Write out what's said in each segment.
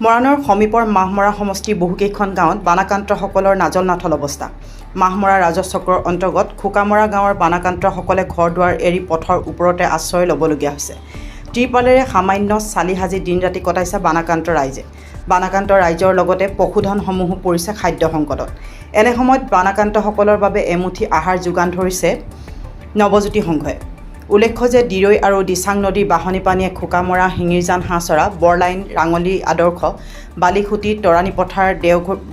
মৰাণৰ সমীপৰ মাহমৰা সমষ্টিৰ বহুকেইখন গাঁৱত বানাক্ৰান্তসকলৰ নাজল নাথল অৱস্থা। মাহমৰা ৰাজহ চক্ৰৰ অন্তৰ্গত খোকামৰা গাঁৱৰ বানাক্ৰান্তসকলে ঘৰ দুৱাৰ এৰি পথৰ ওপৰতে আশ্ৰয় ল'বলগীয়া হৈছে। ত্ৰিপালেৰে সামান্য চালি সাজি দিন ৰাতি কটাইছে বানাক্ৰান্ত ৰাইজে। বানাক্ৰান্ত ৰাইজৰ লগতে পশুধনসমূহো পৰিছে খাদ্য সংকটত। এনে সময়ত বানাক্ৰান্তসকলৰ বাবে এমুঠি আহাৰ যোগান ধৰিছে নৱজ্যোতি সংঘই। উল্লেখ্য যে দিৰৈ আৰু দিচাং নদীৰ বাঢ়নী পানীয়ে খোকামৰা, শিঙিৰজান, হাঁহচৰা, বৰলাইন, ৰাঙলী, আদৰ্শ, বালিখুটি, তৰাণী পথাৰ,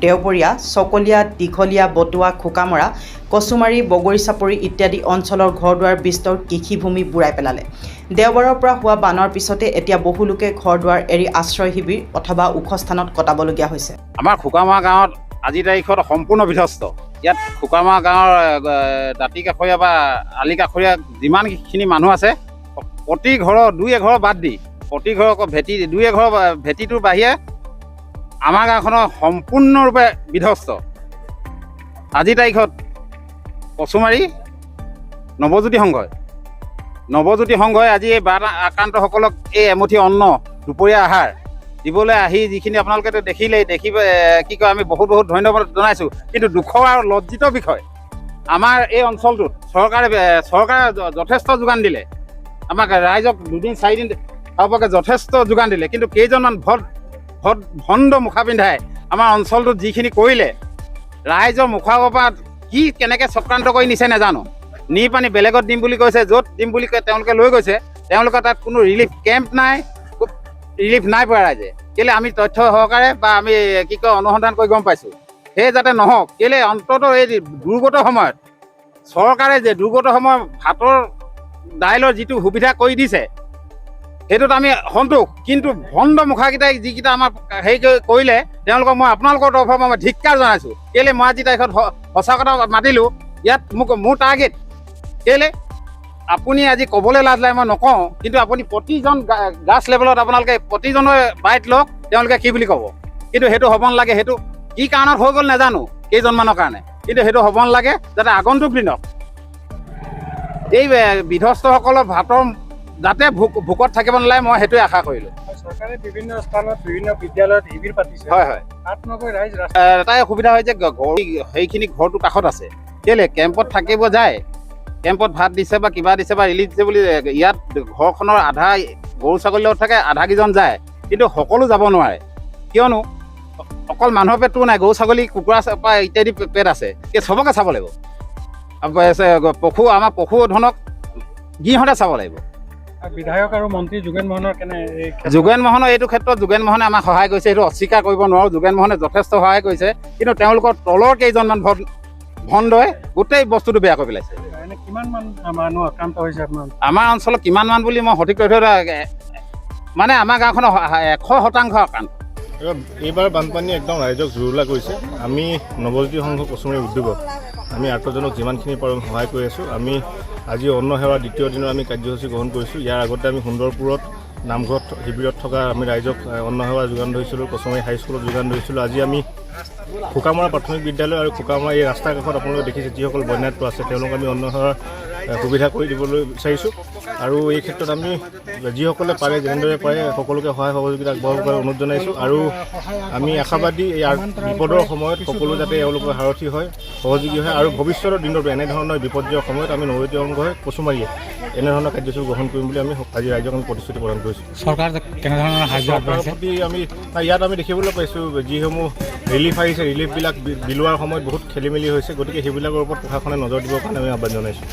দেওবৰীয়া, চকলীয়া, দীঘলীয়া, বটুৱা, খোকামৰা, কচুমাৰী, বগৰীচাপৰি ইত্যাদি অঞ্চলৰ ঘৰ দুৱাৰ বিস্তৰ কৃষিভূমি বুৰাই পেলালে। দেওবাৰৰ পৰা হোৱা বানৰ পিছতে এতিয়া বহু লোকে ঘৰ দুৱাৰ এৰি আশ্ৰয় শিবিৰ অথবা ওখ স্থানত কটাবলগীয়া হৈছে। আমাৰ খোকামৰা গাঁৱত আজিৰ তাৰিখত সম্পূৰ্ণ বিধ্বস্ত। ইয়াত খোকামৰা গাঁৱৰ দাঁতি কাষৰীয়া বা আলি কাষৰীয়া যিমানখিনি মানুহ আছে, প্ৰতি ঘৰৰ দুই এঘৰ বাদ দি প্ৰতি ঘৰৰ ভেটি দুই এঘৰ ভেটিটোৰ বাহিৰে আমাৰ গাঁওখনৰ সম্পূৰ্ণৰূপে বিধ্বস্ত। আজিৰ তাৰিখত কচুমাৰী নৱজ্যোতি সংঘই আজি এই বান আক্ৰান্তসকলক এই এমুঠি অন্ন, দুপৰীয়া আহাৰ দিবলৈ আহি যিখিনি আপোনালোকে দেখিলেই কি কয়, আমি বহুত ধন্যবাদ জনাইছোঁ। কিন্তু দুখৰ আৰু লজ্জিত বিষয়, আমাৰ এই অঞ্চলটোত চৰকাৰে যথেষ্ট যোগান দিলে, আমাক ৰাইজক 2 4 দিন খাবকে যথেষ্ট যোগান দিলে। কিন্তু কেইজনমান ভণ্ড মুখা পিন্ধাই আমাৰ অঞ্চলটোত যিখিনি কৰিলে, ৰাইজৰ মুখাৰ পৰা কি কেনেকৈ চক্ৰান্ত কৰি নিছে নাজানো। নি পানী বেলেগত দিম বুলি কৈছে, য'ত দিম বুলি কয় তেওঁলোকে লৈ গৈছে। তেওঁলোকৰ তাত কোনো ৰিলিফ কেম্প নাই, ৰিলিফ নাই পোৱা ৰাইজে। কেলৈ আমি তথ্য সহকাৰে বা আমি কি কয় অনুসন্ধান কৰি গম পাইছোঁ, সেই যাতে নহওক। কেলৈ অন্ততঃ এই দুৰ্গত সময়ত চৰকাৰে যে দুৰ্গত সময়ত ভাতৰ দাইলৰ যিটো সুবিধা কৰি দিছে, সেইটোত আমি সন্তোষ। কিন্তু ভণ্ড মুখাকেইটাই যিকেইটা আমাৰ হেৰি কৰিলে, তেওঁলোকক মই আপোনালোকৰ তৰফৰ পৰা মই ধিক্কাৰ জনাইছোঁ। কেলৈ মই আজি তাৰিখত সঁচা কথা মাতিলোঁ, ইয়াত মোৰ টাৰ্গেট কেলৈ আপুনি আজি ক'বলৈ লাজ লাগে, মই নকওঁ। কিন্তু আপুনি প্ৰতিজন গ্ৰাছ লেভেলত আপোনালোকে প্ৰতিজনৰ বাইট লওক, তেওঁলোকে কি বুলি ক'ব। কিন্তু সেইটো হ'ব নালাগে। সেইটো কি কাৰণত হৈ গ'ল নাজানো, কেইজনমানৰ কাৰণে। কিন্তু সেইটো হ'ব নালাগে, যাতে আগন্তুক দিনত এই বিধ্বস্তসকলৰ ভাতৰ যাতে ভোকত থাকিব নালাগে, মই সেইটোৱে আশা কৰিলোঁ। চৰকাৰে বিভিন্ন স্থানত বিভিন্ন বিদ্যালয়ত শিবিৰ পাতিছে। হয়। এটাই অসুবিধা হয় যে সেইখিনি ঘৰটো কাষত আছে। কেলৈ কেম্পত থাকিব যায়, কেম্পত ভাত দিছে বা কিবা দিছে বা ৰিলিফ দিছে বুলি ইয়াত ঘৰখনৰ আধা গৰু ছাগলীৰ লগত থাকে, আধাকেইজন যায়। কিন্তু সকলো যাব নোৱাৰে, কিয়নো অকল মানুহৰ পেটটো নাই, গৰু ছাগলী কুকুৰা ইত্যাদি পেট আছে। চবকে চাব লাগিব। আমাৰ পশুধনক গৃহতে চাব লাগিব। বিধায়ক আৰু মন্ত্ৰী যোগেন মোহনৰ এইটো ক্ষেত্ৰত যোগেন মোহনে আমাক সহায় কৰিছে, সেইটো অস্বীকাৰ কৰিব নোৱাৰোঁ। যোগেন মোহনে যথেষ্ট সহায় কৰিছে, কিন্তু তেওঁলোকৰ তলৰ কেইজনমান ভণ্ডই গোটেই বস্তুটো বেয়া কৰি পেলাইছে। আমাৰ অঞ্চলত কিমান মান বুলি মই সঠিক তথ্য মানে আমাৰ গাঁওখনৰ 100% আক্ৰান্ত। এইবাৰ বানপানী একদম ৰাইজক জুৰুলা কৰিছে। আমি নৱজ্যোতি সংঘ কচুমাৰী উদ্যোগত আমি আৰ্তজনক যিমানখিনি পাৰোঁ সহায় কৰি আছোঁ। আমি আজি অন্ন সেৱাৰ দ্বিতীয় দিনৰ আমি কাৰ্যসূচী গ্ৰহণ কৰিছোঁ। ইয়াৰ আগতে আমি সুন্দৰপুৰত নামঘৰত শিবিৰত থকা আমি ৰাইজক অন্ন সেৱা যোগান ধৰিছিলোঁ, কচুমাৰী হাইস্কুলত যোগান ধৰিছিলোঁ। আজি আমি খোকামৰা প্ৰাথমিক বিদ্যালয় আৰু খোকামৰা এই ৰাস্তাৰ কাষত আপোনালোকে দেখিছে যিসকল বন্যাত আছে, তেওঁলোকক আমি অন্ন সেৱাৰ সুবিধা কৰি দিবলৈ বিচাৰিছোঁ। আৰু এই ক্ষেত্ৰত আমি যিসকলে পাৰে, যেনেদৰে পাৰে সকলোকে সহায় সহযোগিতা আগবঢ়াবলৈ অনুৰোধ জনাইছোঁ। আৰু আমি আশাবাদী এই বিপদৰ সময়ত সকলো যাতে এওঁলোকৰ সাৰথি হয়, সহযোগী হয়। আৰু ভৱিষ্যতৰ দিনত এনেধৰণৰ বিপৰ্যয়ৰ সময়ত আমি নৱজ্যোতি সংঘ কচুমাৰীয়ে এনেধৰণৰ কাৰ্যসূচী গ্ৰহণ কৰিম বুলি আমি আজি ৰাইজক আমি প্ৰতিশ্ৰুতি প্ৰদান কৰিছোঁ। চৰকাৰ কেনেধৰণৰ সাহায্য আগবঢ়াইছে প্ৰতি ইয়াত আমি দেখিবলৈ পাইছোঁ, যিসমূহ ৰিলিফ আহিছে, ৰিলিফবিলাক বিলোৱাৰ সময়ত বহুত খেলি মেলি হৈছে। গতিকে সেইবিলাকৰ ওপৰত প্ৰশাসনে নজৰ দিবৰ কাৰণে আমি আহ্বান জনাইছোঁ।